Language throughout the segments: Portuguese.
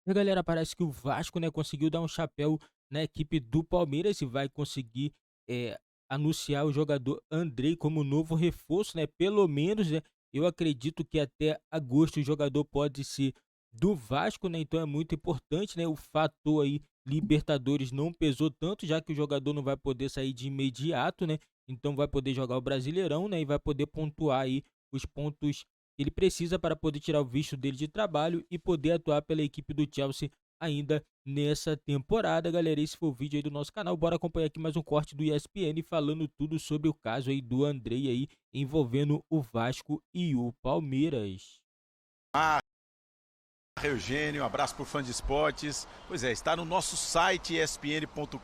E galera, parece que o Vasco, né, conseguiu dar um chapéu na equipe do Palmeiras e vai conseguir eh, anunciar o jogador Andrei como novo reforço, né? Pelo menos, né, eu acredito que até agosto o jogador pode ser do Vasco, né? Então é muito importante, né? O fator aí Libertadores não pesou tanto, já que o jogador não vai poder sair de imediato, né? Então vai poder jogar o Brasileirão, né? E vai poder pontuar aí os pontos ele precisa para poder tirar o visto dele de trabalho e poder atuar pela equipe do Chelsea ainda nessa temporada, galera. Esse foi o vídeo aí do nosso canal. Bora acompanhar aqui mais um corte do ESPN falando tudo sobre o caso aí do Andrei aí envolvendo o Vasco e o Palmeiras. Ah, Eugênio, um abraço por fã de esportes. Pois é, está no nosso site espn.com.br,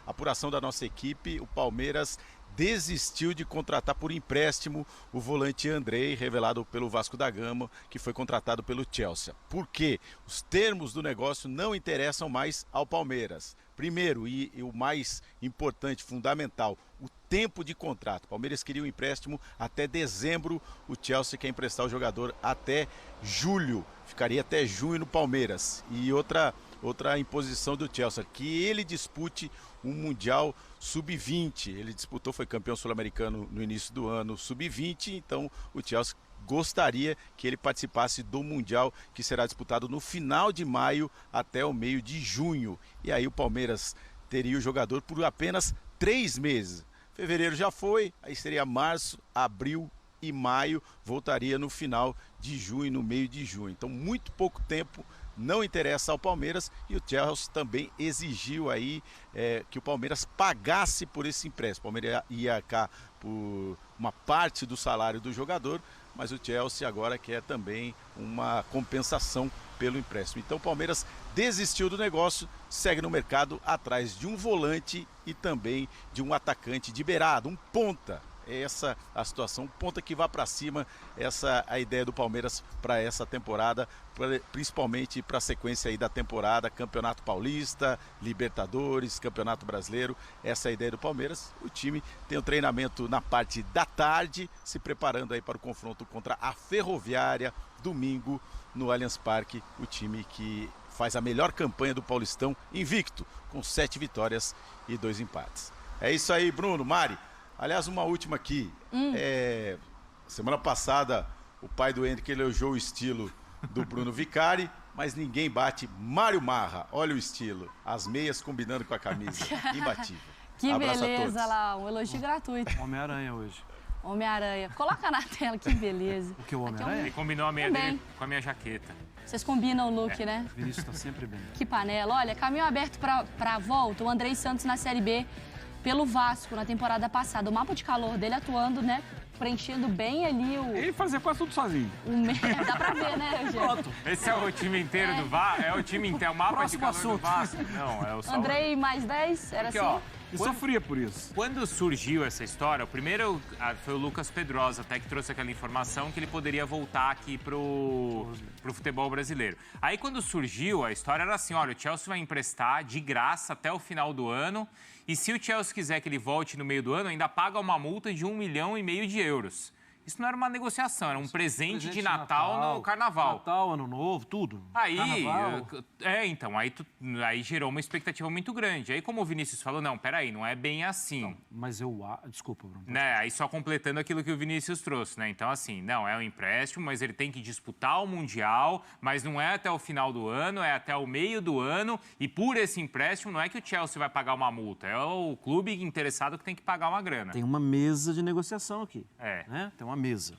apuração da nossa equipe. O Palmeiras desistiu de contratar por empréstimo o volante Andrei, revelado pelo Vasco da Gama, que foi contratado pelo Chelsea. Por quê? Os termos do negócio não interessam mais ao Palmeiras. Primeiro, e o mais importante, fundamental, o tempo de contrato. O Palmeiras queria um empréstimo até dezembro, o Chelsea quer emprestar o jogador até julho. Ficaria até junho no Palmeiras. E outra imposição do Chelsea, que ele dispute um Mundial Sub-20. Ele disputou, foi campeão sul-americano no início do ano Sub-20, então o Chelsea gostaria que ele participasse do Mundial, que será disputado no final de maio até o meio de junho. E aí o Palmeiras teria o jogador por apenas 3 meses. Fevereiro já foi, aí seria março, abril e maio, voltaria no final de junho, no meio de junho. Então muito pouco tempo, não interessa ao Palmeiras, e o Chelsea também exigiu aí que o Palmeiras pagasse por esse empréstimo. O Palmeiras ia cá por uma parte do salário do jogador, mas o Chelsea agora quer também uma compensação pelo empréstimo. Então o Palmeiras desistiu do negócio, segue no mercado atrás de um volante e também de um atacante de beirada, um ponta. Essa a situação, ponta que vá para cima, essa a ideia do Palmeiras para essa temporada, principalmente para a sequência aí da temporada, Campeonato Paulista, Libertadores, Campeonato Brasileiro. Essa é a ideia do Palmeiras. O time tem o treinamento na parte da tarde, se preparando aí para o confronto contra a Ferroviária, domingo no Allianz Parque, o time que faz a melhor campanha do Paulistão, invicto, com 7 vitórias e 2 empates. É isso aí, Bruno, Mari. Aliás, uma última aqui. Semana passada, o pai do Henrique elogiou o estilo do Bruno Vicari, mas ninguém bate Mário Marra. Olha o estilo. As meias combinando com a camisa. Imbatível. Que Abraço beleza lá, um elogio gratuito. Homem-Aranha hoje. Homem-Aranha. Coloca na tela, que beleza. O que, o Aqui é Homem-Aranha? Ele combinou a meia Também. dele com a minha jaqueta. Vocês combinam o look, né? O Vinícius tá sempre bem. Que panela. Olha, caminho aberto para a volta, o Andrei Santos na Série B pelo Vasco na temporada passada. O mapa de calor dele atuando, né? Preenchendo bem ali o... Ele fazia quase tudo sozinho. Dá pra ver, né, Eugênio? Pronto. Esse é o time inteiro do VAR? É o time inteiro, o mapa de Próximo calor do assunto. Vasco? Não, é o só... Andrei mais 10, era Aqui, assim? ó. E sofria por isso. Quando surgiu essa história, o primeiro foi o Lucas Pedrosa, até que trouxe aquela informação que ele poderia voltar aqui pro futebol brasileiro. Aí quando surgiu, a história era assim, olha, o Chelsea vai emprestar de graça até o final do ano, e se o Chelsea quiser que ele volte no meio do ano, ainda paga uma multa de 1,5 milhão de euros. Isso não era uma negociação, era um presente de Natal no Carnaval. Natal, Ano Novo, tudo. Aí, Carnaval. então, aí gerou uma expectativa muito grande. Aí, como o Vinícius falou, não, peraí, não é bem assim. Mas desculpa, Bruno. Né? Aí só completando aquilo que o Vinícius trouxe, né? Então, assim, não, é um empréstimo, mas ele tem que disputar o Mundial, mas não é até o final do ano, é até o meio do ano, e por esse empréstimo não é que o Chelsea vai pagar uma multa, é o clube interessado que tem que pagar uma grana. Tem uma mesa de negociação aqui. É. Né? Tem uma mesa.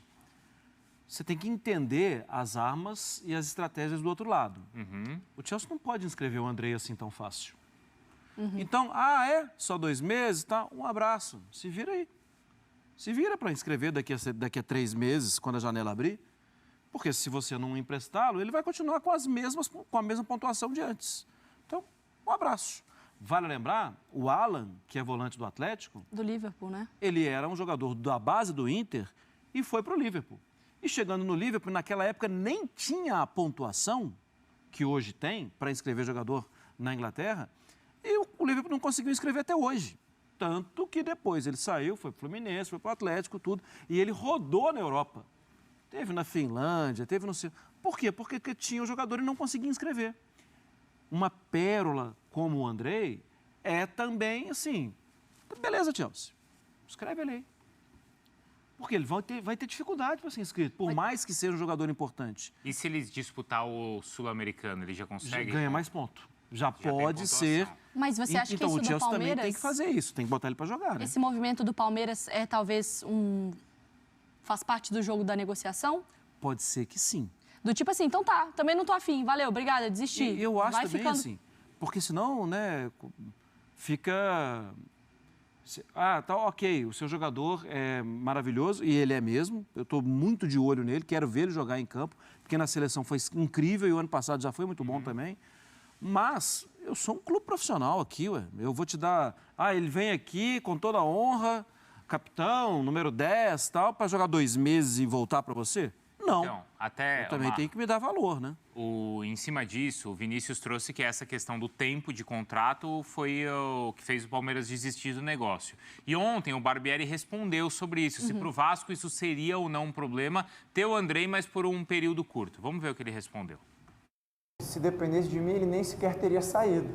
Você tem que entender as armas e as estratégias do outro lado. O Chelsea não pode inscrever o Andrei assim tão fácil. Então, só 2 meses, tá? Um abraço, se vira aí. Se vira para inscrever daqui a 3 meses, quando a janela abrir, porque se você não emprestá-lo, ele vai continuar com a mesma pontuação de antes. Então, um abraço. Vale lembrar, o Alan, que é volante do Atlético, Do Liverpool, né? ele era um jogador da base do Inter e foi para o Liverpool. E chegando no Liverpool, naquela época nem tinha a pontuação que hoje tem para inscrever jogador na Inglaterra, e o Liverpool não conseguiu inscrever até hoje. Tanto que depois ele saiu, foi para o Fluminense, foi para o Atlético, tudo, e ele rodou na Europa. Teve na Finlândia, teve no... Por quê? Porque tinha o jogador e não conseguia inscrever. Uma pérola como o Andrei é também assim, beleza, Chelsea, escreve ele aí. Porque ele vai ter dificuldade para ser inscrito, por mais que seja um jogador importante. E se ele disputar o Sul-Americano, ele já consegue? Ganha mais ponto. Já pode ser. Mas você acha que então, isso o Chelsea do Palmeiras... também tem que fazer isso, tem que botar ele para jogar, né? Esse movimento do Palmeiras é talvez faz parte do jogo da negociação? Pode ser que sim. Do tipo assim, então tá, também não tô afim, valeu, obrigada, desisti. E eu acho Vai também ficando... assim, porque senão, né, fica... Ah, tá ok, o seu jogador é maravilhoso, e ele é mesmo, eu estou muito de olho nele, quero ver ele jogar em campo, porque na seleção foi incrível e o ano passado já foi muito bom também, mas eu sou um clube profissional aqui, ué, eu vou te dar... Ah, ele vem aqui com toda a honra, capitão, número 10, tal, para jogar 2 meses e voltar para você? Não. Então, até eu também tenho que me dar valor, né? Em cima disso, o Vinícius trouxe que essa questão do tempo de contrato foi o que fez o Palmeiras desistir do negócio. E ontem o Barbieri respondeu sobre isso, se para o Vasco isso seria ou não um problema ter o Andrei, mas por um período curto. Vamos ver o que ele respondeu. Se dependesse de mim, ele nem sequer teria saído.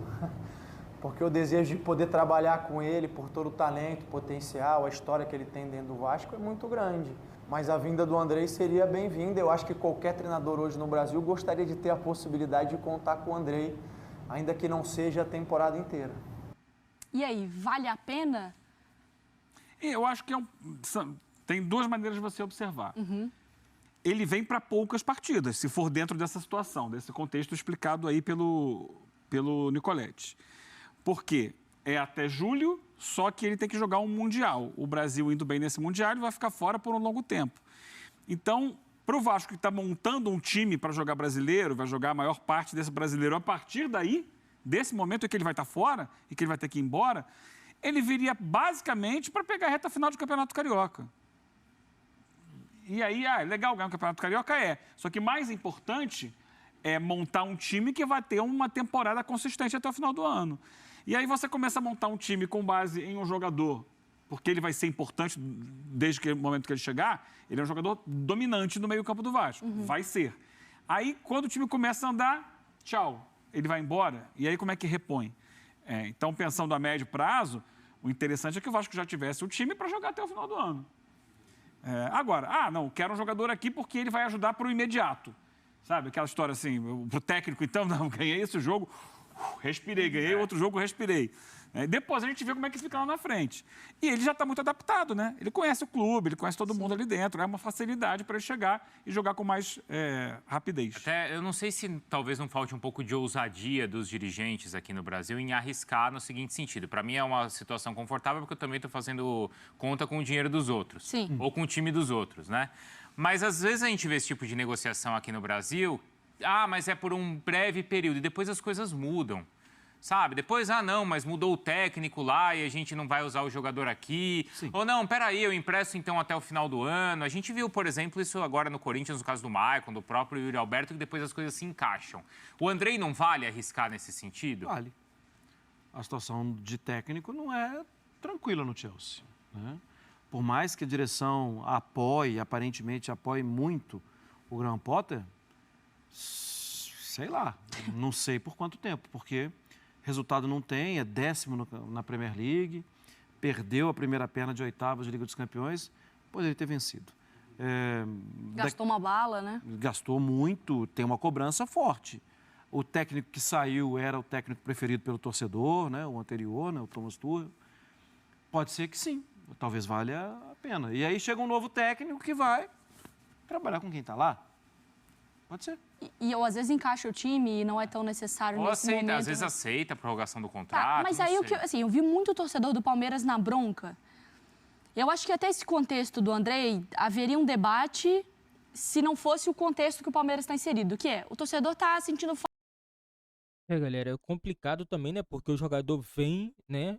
Porque o desejo de poder trabalhar com ele, por todo o talento, potencial, a história que ele tem dentro do Vasco é muito grande. Mas a vinda do Andrei seria bem-vinda. Eu acho que qualquer treinador hoje no Brasil gostaria de ter a possibilidade de contar com o Andrei, ainda que não seja a temporada inteira. E aí, vale a pena? Eu acho que tem 2 maneiras de você observar. Ele vem para poucas partidas, se for dentro dessa situação, desse contexto explicado aí pelo Nicoletti. Porque é até julho, só que ele tem que jogar um Mundial. O Brasil indo bem nesse Mundial, ele vai ficar fora por um longo tempo. Então, para o Vasco que está montando um time para jogar brasileiro, vai jogar a maior parte desse brasileiro, a partir daí, desse momento em que ele vai estar fora e que ele vai ter que ir embora, ele viria basicamente para pegar a reta final do Campeonato Carioca. E aí, legal ganhar o Campeonato Carioca Só que mais importante é montar um time que vai ter uma temporada consistente até o final do ano. E aí você começa a montar um time com base em um jogador, porque ele vai ser importante desde o momento que ele chegar, ele é um jogador dominante no meio-campo do Vasco. Vai ser. Aí, quando o time começa a andar, tchau, ele vai embora. E aí, como é que repõe? Então, pensando a médio prazo, o interessante é que o Vasco já tivesse o time para jogar até o final do ano. Agora, não, quero um jogador aqui porque ele vai ajudar para o imediato. Sabe, aquela história assim, para o técnico, então, não, ganhei esse jogo, respirei, ganhei outro jogo, respirei. Depois a gente vê como é que fica lá na frente. E ele já está muito adaptado, né? Ele conhece o clube, ele conhece todo mundo ali dentro. É uma facilidade para ele chegar e jogar com mais rapidez. Até, eu não sei se talvez não falte um pouco de ousadia dos dirigentes aqui no Brasil em arriscar no seguinte sentido. Para mim é uma situação confortável porque eu também estou fazendo conta com o dinheiro dos outros. Sim. Ou com o time dos outros, né? Mas às vezes a gente vê esse tipo de negociação aqui no Brasil. Mas é por um breve período e depois as coisas mudam. Sabe? Depois, não, mas mudou o técnico lá e a gente não vai usar o jogador aqui. Sim. Ou não, peraí, eu empresto então até o final do ano. A gente viu, por exemplo, isso agora no Corinthians, no caso do Maicon, do próprio Yuri Alberto, que depois as coisas se encaixam. O Andrei não vale arriscar nesse sentido? Vale. A situação de técnico não é tranquila no Chelsea, né? Por mais que a direção aparentemente apoie muito o Graham Potter, sei lá, não sei por quanto tempo, porque resultado não tem, é 10º na Premier League, perdeu a primeira perna de oitavas de Liga dos Campeões, poderia ter vencido. Gastou uma bala, né? Gastou muito, tem uma cobrança forte. O técnico que saiu era o técnico preferido pelo torcedor, né? O anterior, né? O Thomas Tuchel. Pode ser que sim, talvez valha a pena. E aí chega um novo técnico que vai trabalhar com quem está lá. Pode ser. E eu, às vezes, encaixa o time e não é tão necessário nesse momento. Às vezes aceita a prorrogação do contrato. Mas aí, eu vi muito torcedor do Palmeiras na bronca. Eu acho que até esse contexto do Andrei, haveria um debate se não fosse o contexto que o Palmeiras está inserido, que é, o torcedor está sentindo falta. Galera, é complicado também, né? Porque o jogador vem, né?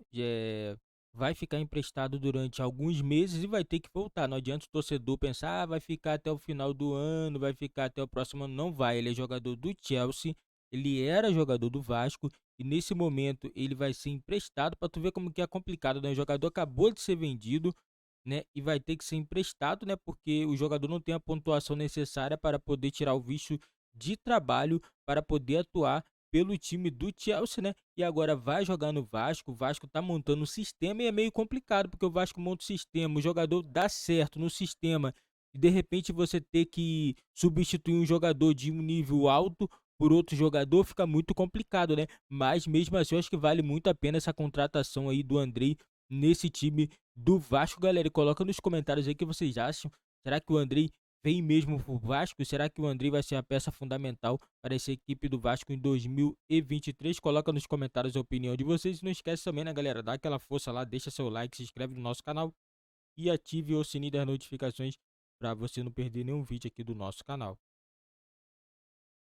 Vai ficar emprestado durante alguns meses e vai ter que voltar. Não adianta o torcedor pensar, vai ficar até o final do ano, vai ficar até o próximo ano. Não vai, ele é jogador do Chelsea, ele era jogador do Vasco e nesse momento ele vai ser emprestado, para tu ver como que é complicado, né? O jogador acabou de ser vendido, né? E vai ter que ser emprestado, né? Porque o jogador não tem a pontuação necessária para poder tirar o visto de trabalho para poder atuar pelo time do Chelsea, né? E agora vai jogar no Vasco. O Vasco tá montando um sistema e é meio complicado, porque o Vasco monta o sistema, o jogador dá certo no sistema, e de repente você ter que substituir um jogador de um nível alto por outro jogador fica muito complicado, né? Mas mesmo assim, eu acho que vale muito a pena essa contratação aí do Andrei nesse time do Vasco, galera. E coloca nos comentários aí o que vocês acham. Será que o Andrei vem mesmo pro Vasco? Será que o Andrei vai ser a peça fundamental para essa equipe do Vasco em 2023? Coloca nos comentários a opinião de vocês. E não esquece também, né, galera? Dá aquela força lá, deixa seu like, se inscreve no nosso canal e ative o sininho das notificações para você não perder nenhum vídeo aqui do nosso canal.